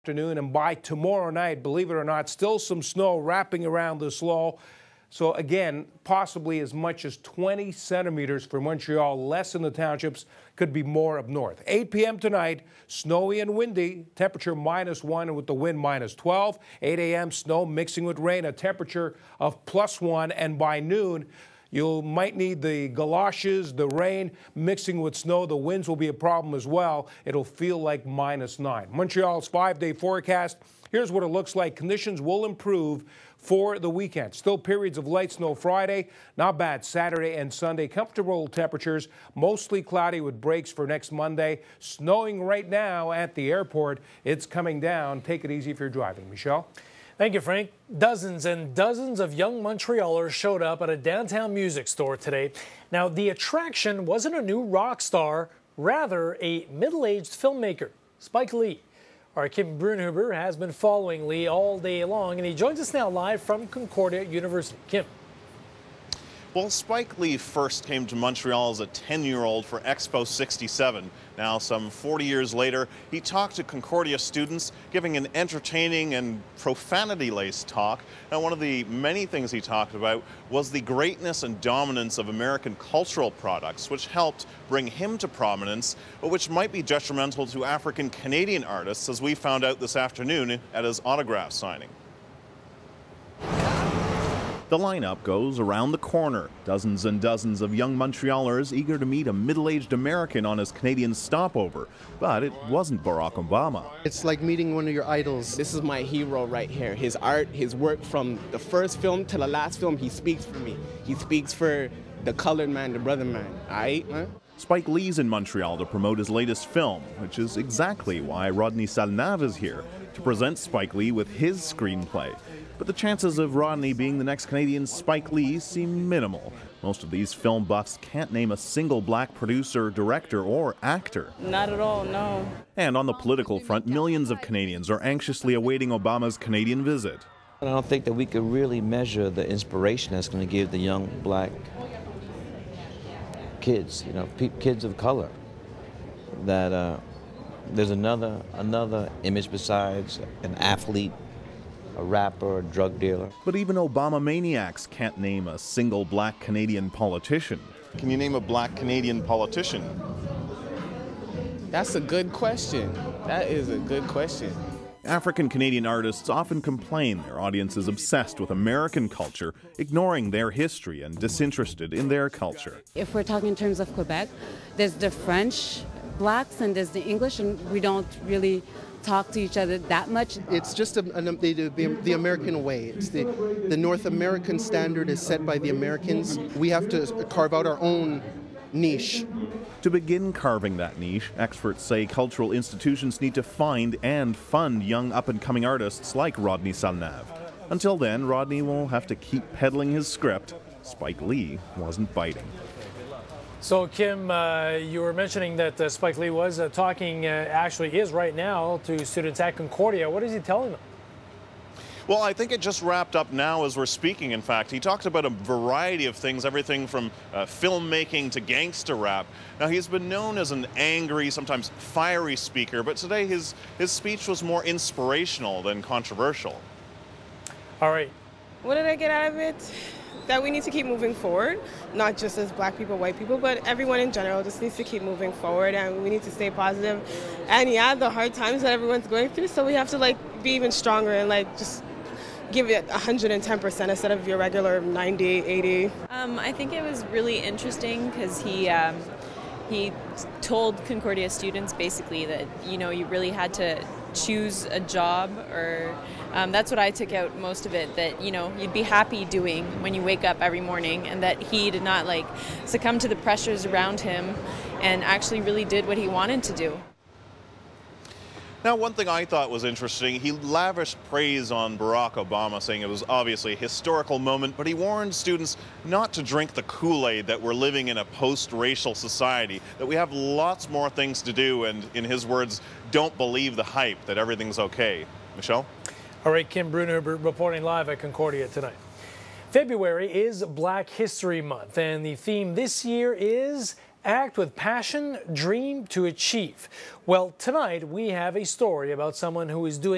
afternoon, and by tomorrow night, believe it or not, still some snow wrapping around this low. So again, possibly as much as 20 centimeters for Montreal, less in the townships, could be more up north. 8 p.m. tonight, snowy and windy, temperature -1 and with the wind -12. 8 a.m. snow mixing with rain, a temperature of +1, and by noon, you might need the galoshes, the rain mixing with snow. The winds will be a problem as well. It'll feel like -9. Montreal's 5-day forecast. Here's what it looks like. Conditions will improve for the weekend. Still periods of light snow Friday. Not bad Saturday and Sunday. Comfortable temperatures. Mostly cloudy with breaks for next Monday. Snowing right now at the airport. It's coming down. Take it easy if you're driving. Michelle? Thank you, Frank. Dozens and dozens of young Montrealers showed up at a downtown music store today. Now, the attraction wasn't a new rock star, rather a middle-aged filmmaker, Spike Lee. Our Kim Brunhuber has been following Lee all day long, and he joins us now live from Concordia University. Kim. Well, Spike Lee first came to Montreal as a 10-year-old for Expo 67. Now, some 40 years later, he talked to Concordia students, giving an entertaining and profanity-laced talk. Now, one of the many things he talked about was the greatness and dominance of American cultural products, which helped bring him to prominence, but which might be detrimental to African-Canadian artists, as we found out this afternoon at his autograph signing. The lineup goes around the corner. Dozens and dozens of young Montrealers eager to meet a middle-aged American on his Canadian stopover. But it wasn't Barack Obama. It's like meeting one of your idols. This is my hero right here. His art, his work from the first film to the last film, he speaks for me. He speaks for the colored man, the brother man, all right? Huh? Spike Lee's in Montreal to promote his latest film, which is exactly why Rodney Salnave is here, to present Spike Lee with his screenplay. But the chances of Rodney being the next Canadian Spike Lee seem minimal. Most of these film buffs can't name a single black producer, director, or actor. Not at all, no. And on the political front, millions of Canadians are anxiously awaiting Obama's Canadian visit. I don't think that we could really measure the inspiration that's going to give the young black kids, you know, kids of color, that there's another image besides an athlete, a rapper, a drug dealer. But even Obama maniacs can't name a single black Canadian politician. Can you name a black Canadian politician? That's a good question. That is a good question. African Canadian artists often complain their audience is obsessed with American culture, ignoring their history and disinterested in their culture. If we're talking in terms of Quebec, there's the French blacks and there's the English, and we don't really talk to each other that much. It's just the American way. It's the North American standard is set by the Americans. We have to carve out our own niche. To begin carving that niche, experts say cultural institutions need to find and fund young up-and-coming artists like Rodney Salnave. Until then, Rodney will have to keep peddling his script. Spike Lee wasn't biting. So, Kim, you were mentioning that Spike Lee was actually is right now to students at Concordia. What is he telling them? Well, I think it just wrapped up now as we're speaking, in fact. He talks about a variety of things, everything from filmmaking to gangster rap. Now, he's been known as an angry, sometimes fiery speaker, but today his speech was more inspirational than controversial. All right. What did I get out of it? That we need to keep moving forward, not just as black people, white people, but everyone in general just needs to keep moving forward, and we need to stay positive. And yeah, the hard times that everyone's going through, so we have to be even stronger and just give it 110% instead of your regular 90, 80. I think it was really interesting because he told Concordia students basically that, you know, you really had to choose a job, or that's what I took out most of it, that, you know, you'd be happy doing when you wake up every morning, and that he did not succumb to the pressures around him and actually really did what he wanted to do. Now, one thing I thought was interesting, he lavished praise on Barack Obama, saying it was obviously a historical moment, but he warned students not to drink the Kool-Aid that we're living in a post-racial society, that we have lots more things to do, and in his words, don't believe the hype that everything's okay. Michelle? All right, Kim Brunhuber reporting live at Concordia tonight. February is Black History Month, and the theme this year is Act with passion, dream to achieve. Well, tonight we have a story about someone who is doing